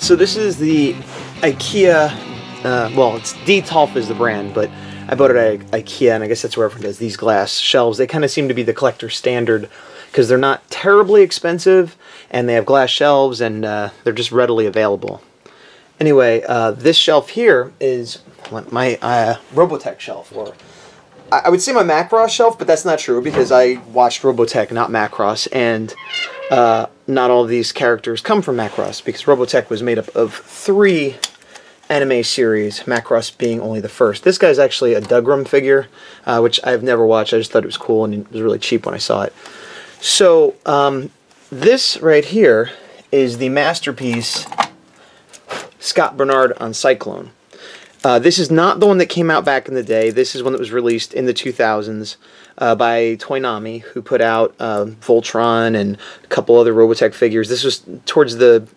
So this is the IKEA, well, it's Detolf is the brand, but I bought it at IKEA, and I guess that's where everyone does these glass shelves. They kind of seem to be the collector standard because they're not terribly expensive, and they have glass shelves, and they're just readily available. Anyway, this shelf here is my Robotech shelf, or I would say my Macross shelf, but that's not true because I watched Robotech, not Macross, and not all of these characters come from Macross because Robotech was made up of 3 anime series, Macross being only the first. This guy's actually a Dougram figure, which I've never watched. I just thought it was cool, and it was really cheap when I saw it. So, this right here is the Masterpiece Scott Bernard on Cyclone. This is not the one that came out back in the day. This is one that was released in the 2000s by Toynami, who put out Voltron and a couple other Robotech figures. This was towards the,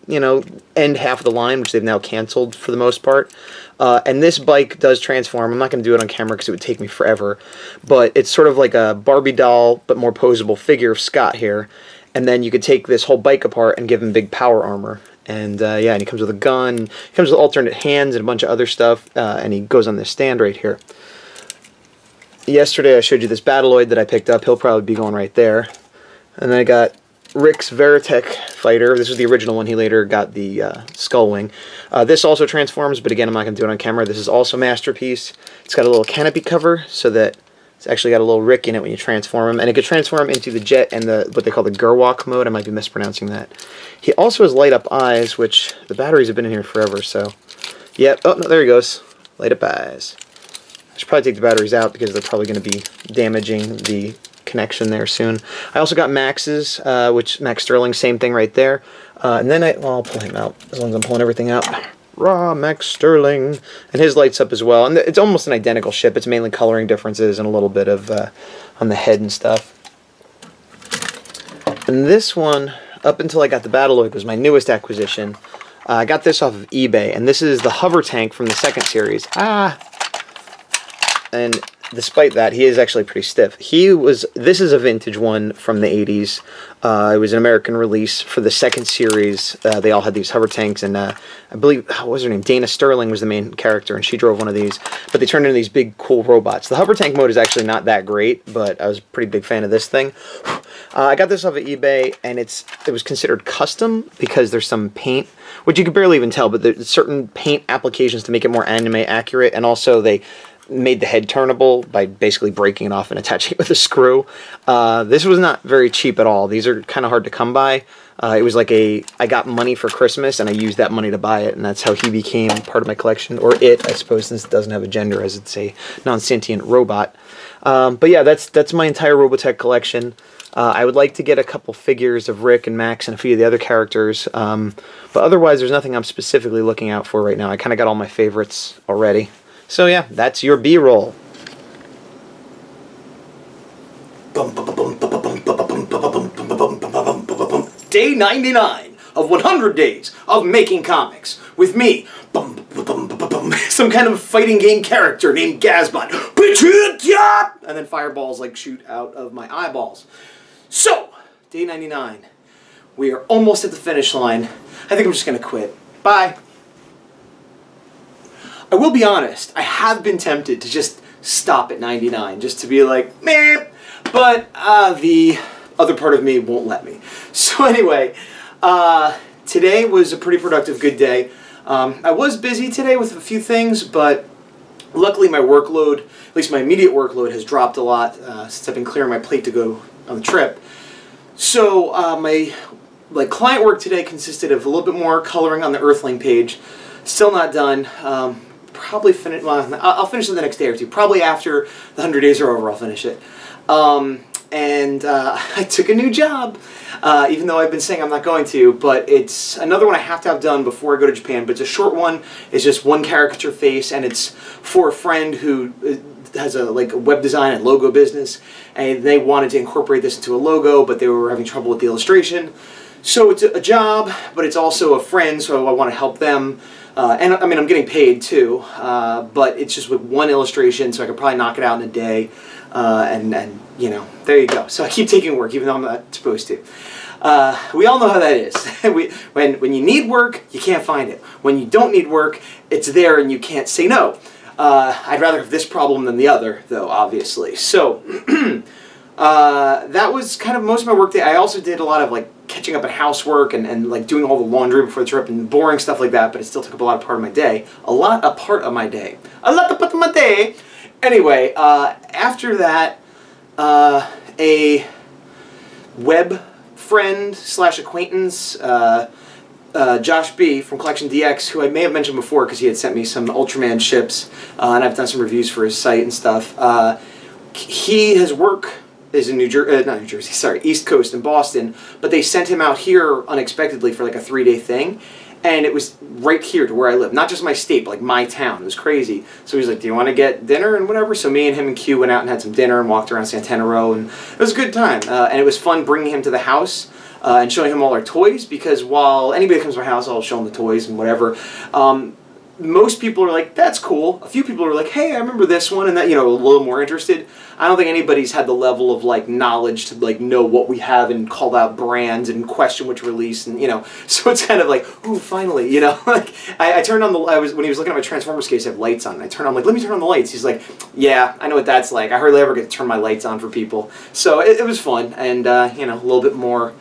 end half of the line, which they've now canceled for the most part. And this bike does transform. I'm not going to do it on camera because it would take me forever. But it's sort of like a Barbie doll, but more posable figure of Scott here. And then you could take this whole bike apart and give him big power armor. And yeah, and he comes with a gun, he comes with alternate hands and a bunch of other stuff, and he goes on this stand right here. Yesterday I showed you this Battloid that I picked up. He'll probably be going right there. And then I got Rick's Veritech fighter. This was the original one. He later got the Skull Wing. This also transforms, but again, I'm not going to do it on camera. This is also Masterpiece. It's got a little canopy cover so that it's actually got a little Rick in it when you transform him, and it could transform into the Jet and the what they call the Gerwalk mode. I might be mispronouncing that. He also has light up eyes, which the batteries have been in here forever, so yep. Oh, no, there he goes. Light up eyes. I should probably take the batteries out because they're probably going to be damaging the connection there soon. I also got Max's, which Max Sterling, same thing right there. And then well, I'll pull him out as long as I'm pulling everything out. Raw Max Sterling, and his lights up as well. And it's almost an identical ship. It's mainly coloring differences and a little bit of on the head and stuff. And this one, up until I got the Battloid, was my newest acquisition. I got this off of eBay, and this is the hover tank from the second series. And despite that, he is actually pretty stiff. This is a vintage one from the 80s. It was an American release for the second series. They all had these hover tanks, and I believe, what was her name? Dana Sterling was the main character, and she drove one of these. But they turned into these big, cool robots. The hover tank mode is actually not that great, but I was a pretty big fan of this thing. I got this off of eBay, and it was considered custom because there's some paint, which you could barely even tell, but there's certain paint applications to make it more anime accurate, and also they made the head turnable by basically breaking it off and attaching it with a screw. This was not very cheap at all. These are kind of hard to come by. It was like I got money for Christmas and I used that money to buy it, and that's how he became part of my collection, or it, I suppose, since it doesn't have a gender as it's a non-sentient robot. But yeah, that's my entire Robotech collection. I would like to get a couple figures of Rick and Max and a few of the other characters, but otherwise there's nothing I'm specifically looking out for right now. I kind of got all my favorites already. So yeah, that's your B-roll. Day 99 of 100 days of making comics with me, some kind of fighting game character named Gazbot, and then fireballs like shoot out of my eyeballs. So, day 99. We are almost at the finish line. I think I'm just gonna quit. Bye. I will be honest, I have been tempted to just stop at 99, just to be like, meh, but the other part of me won't let me. So anyway, today was a pretty productive, good day. I was busy today with a few things, but luckily my workload, at least my immediate workload, has dropped a lot since I've been clearing my plate to go on the trip. So my client work today consisted of a little bit more coloring on the Earthling page. Still not done. Probably finish. Well, I'll finish it the next day or two. Probably after the 100 days are over, I'll finish it. And I took a new job, even though I've been saying I'm not going to. But it's another one I have to have done before I go to Japan. But it's a short one. It's just one caricature face, and it's for a friend who has a web design and logo business, and they wanted to incorporate this into a logo, but they were having trouble with the illustration. So it's a job, but it's also a friend, so I want to help them. And I mean, I'm getting paid too, but it's just with one illustration, so I could probably knock it out in a day. and you know, there you go. So I keep taking work even though I'm not supposed to. We all know how that is. When you need work, you can't find it. When you don't need work, it's there and you can't say no. I'd rather have this problem than the other, though, obviously. So that was kind of most of my work day. I also did a lot of like catching up on housework and like doing all the laundry before the trip and boring stuff like that, but it still took up a lot of part of my day. A lot of part of my day. Anyway, after that, a web friend slash acquaintance, Josh B from Collection DX, who I may have mentioned before because he had sent me some Ultraman ships, and I've done some reviews for his site and stuff. His work is in not New Jersey, sorry, East Coast in Boston, but they sent him out here unexpectedly for like a 3-day thing, and it was right here to where I live. Not just my state, but like my town. It was crazy. So he was like, do you want to get dinner and whatever? So me and him and Q went out and had some dinner and walked around Santana Row, and it was a good time. And it was fun bringing him to the house and showing him all our toys, because while anybody that comes to my house, I'll show them the toys and whatever. Most people are like, that's cool. A few people are like, hey, I remember this one, and that, you know, a little more interested. I don't think anybody's had the level of like knowledge to like know what we have and call out brands and question which release, and you know, so it's kind of like, ooh, finally, you know. Like I turned on the, when he was looking at my Transformers case, I have lights on, and I turned on, like, let me turn on the lights. He's like, yeah, I know what that's like. I hardly ever get to turn my lights on for people, so it was fun, and you know, a little bit more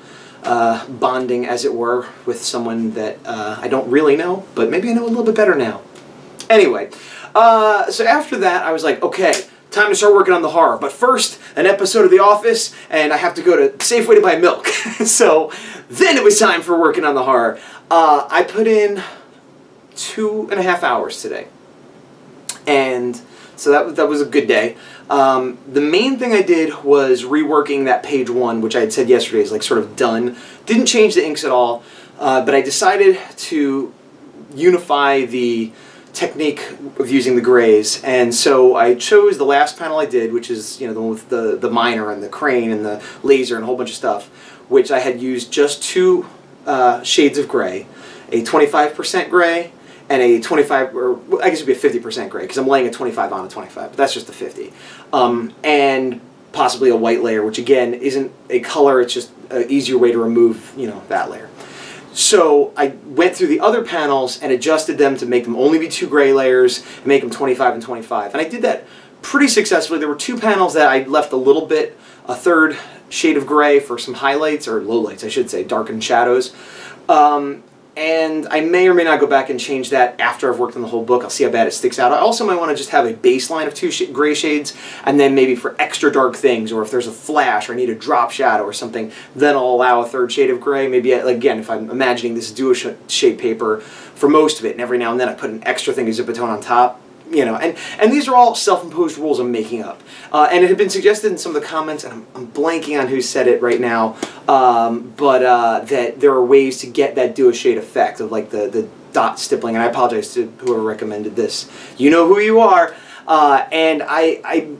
bonding, as it were, with someone that I don't really know, but maybe I know a little bit better now. Anyway, so after that, I was like, okay, time to start working on the horror. But first, an episode of The Office, and I have to go to Safeway to buy milk. So then it was time for working on the horror. I put in 2.5 hours today, and so that was a good day. The main thing I did was reworking that page 1, which I had said yesterday is like sort of done. Didn't change the inks at all, but I decided to unify the technique of using the grays, and so I chose the last panel I did, which is, you know, the one with the miner and the crane and the laser and a whole bunch of stuff, which I had used just 2 shades of gray, a 25% gray and a 25, or I guess it would be a 50% gray, because I'm laying a 25 on a 25, but that's just a 50. And possibly a white layer, which again isn't a color, it's just an easier way to remove, you know, that layer. So I went through the other panels and adjusted them to make them only be 2 gray layers and make them 25 and 25. And I did that pretty successfully. There were 2 panels that I left a little bit, a 3rd shade of gray for some highlights, or lowlights I should say, darkened shadows. And I may or may not go back and change that after I've worked on the whole book. I'll see how bad it sticks out. I also might want to just have a baseline of 2 gray shades, and then maybe for extra dark things, or if there's a flash or I need a drop shadow or something, then I'll allow a 3rd shade of gray. Maybe, again, if I'm imagining this duo shade paper for most of it, and every now and then I put an extra thing of Zipatone on top. You know, and these are all self-imposed rules I'm making up. And it had been suggested in some of the comments, and I'm blanking on who said it right now, that there are ways to get that duo shade effect of like the dot stippling, and I apologize to whoever recommended this. You know who you are. And I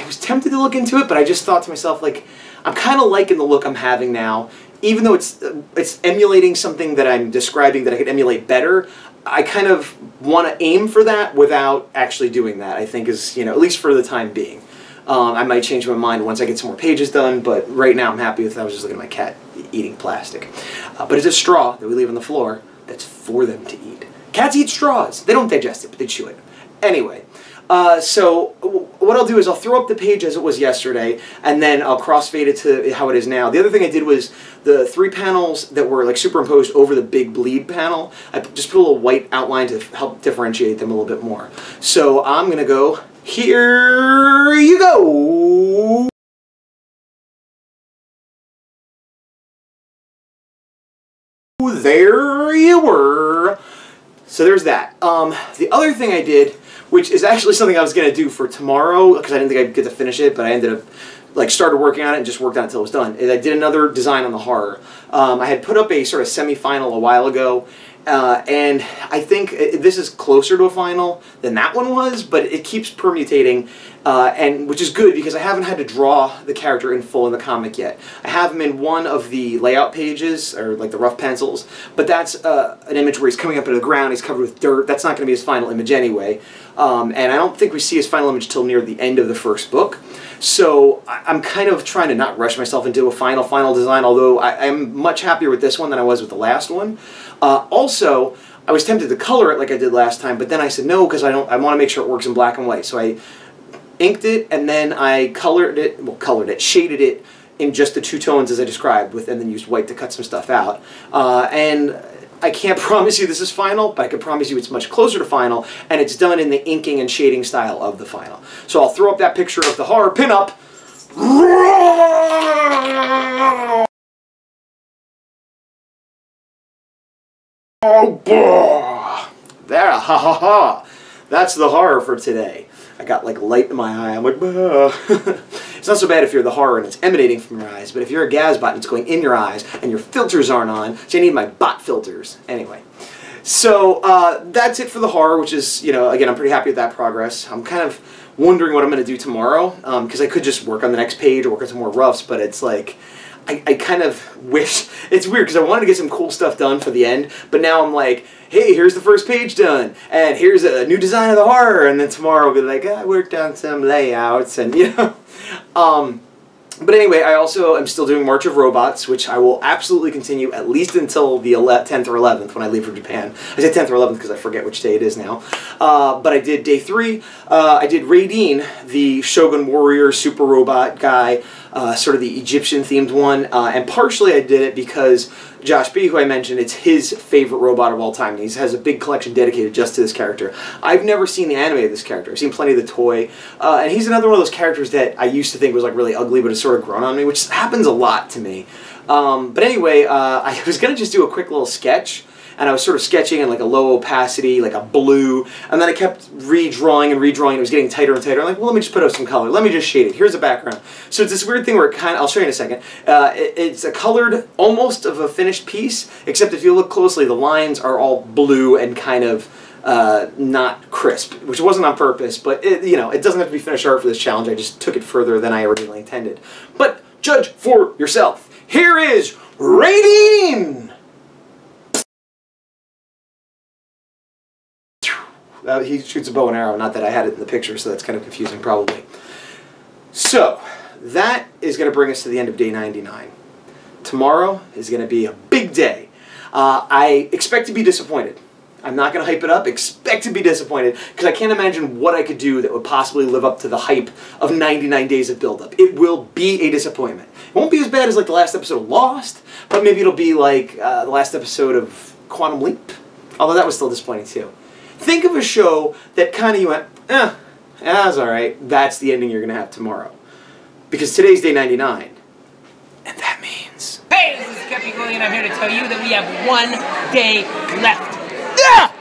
was tempted to look into it, but I just thought to myself, like, I'm kind of liking the look I'm having now. Even though it's emulating something that I'm describing that I could emulate better, I kind of want to aim for that without actually doing that, I think is, you know, at least for the time being. I might change my mind once I get some more pages done, but right now I'm happy with it. I was just looking at my cat eating plastic. But it's a straw that we leave on the floor that's for them to eat. Cats eat straws. They don't digest it, but they chew it. Anyway, so what I'll do is I'll throw up the page as it was yesterday, and then I'll crossfade it to how it is now. The other thing I did was the 3 panels that were like superimposed over the big bleed panel, I just put a little white outline to help differentiate them a little bit more. So I'm going to go, here you go! There you were! So there's that. The other thing I did, which is actually something I was going to do for tomorrow, because I didn't think I'd get to finish it, but I ended up, like, started working on it and just worked on it until it was done, is I did another design on the horror. I had put up a sort of semi-final a while ago, And I think this is closer to a final than that one was, but it keeps permutating, and which is good because I haven't had to draw the character in full in the comic yet. I have him in one of the layout pages, or like the rough pencils, but that's an image where he's coming up into the ground, he's covered with dirt. That's not going to be his final image anyway. And I don't think we see his final image till near the end of the first book. So I'm kind of trying to not rush myself into a final design, although I'm much happier with this one than I was with the last one. Also, I was tempted to color it like I did last time, but then I said no because I want to make sure it works in black and white. So I inked it and then I shaded it in just the 2 tones as I described, and then used white to cut some stuff out. And I can't promise you this is final, but I can promise you it's much closer to final, and it's done in the inking and shading style of the final. So I'll throw up that picture of the horror pinup. Oh, there, ha ha ha. That's the horror for today. I got like light in my eye. I'm like, it's not so bad if you're the horror and it's emanating from your eyes, but if you're a Gazbot and it's going in your eyes and your filters aren't on, so I need my bot filters. Anyway, so that's it for the horror, which is, you know, again, I'm pretty happy with that progress. I'm kind of wondering what I'm going to do tomorrow, because I could just work on the next page or work on some more roughs, but it's like, I kind of wish, it's weird because I wanted to get some cool stuff done for the end, but now I'm like, hey, here's the first page done, and here's a new design of the horror, and then tomorrow I'll be like, I worked on some layouts, and you know. But anyway, I also am still doing March of Robots, which I will absolutely continue at least until the 10th or 11th when I leave for Japan. I say 10th or 11th because I forget which day it is now. But I did day 3. I did Raideen, the Shogun Warrior super robot guy, sort of the Egyptian-themed one. And partially I did it because Josh B., who I mentioned, it's his favorite robot of all time. He has a big collection dedicated just to this character. I've never seen the anime of this character. I've seen plenty of the toy. And he's another one of those characters that I used to think was like really ugly, but has sort of grown on me, which happens a lot to me. But anyway, I was going to just do a quick little sketch. And I was sort of sketching in like a low opacity, like a blue, and then I kept redrawing and redrawing. It was getting tighter and tighter. I'm like, well, let me just put up some color. Let me just shade it. Here's a background. So it's this weird thing where it kind of, I'll show you in a second. It's a colored, almost of a finished piece, except if you look closely, the lines are all blue and kind of not crisp, which wasn't on purpose, but it, you know, it doesn't have to be finished art for this challenge. I just took it further than I originally intended. But judge for yourself. Here is Raideen! He shoots a bow and arrow, not that I had it in the picture, so that's kind of confusing probably. So, that is going to bring us to the end of day 99. Tomorrow is going to be a big day. I expect to be disappointed. I'm not going to hype it up. Expect to be disappointed, because I can't imagine what I could do that would possibly live up to the hype of 99 days of build-up. It will be a disappointment. It won't be as bad as like the last episode of Lost, but maybe it'll be like the last episode of Quantum Leap, although that was still disappointing too. Think of a show that kind of you went, that's alright. That's the ending you're going to have tomorrow. Because today's day 99. And that means... Hey, this is Captain Willie, and I'm here to tell you that we have 1 day left. Yeah!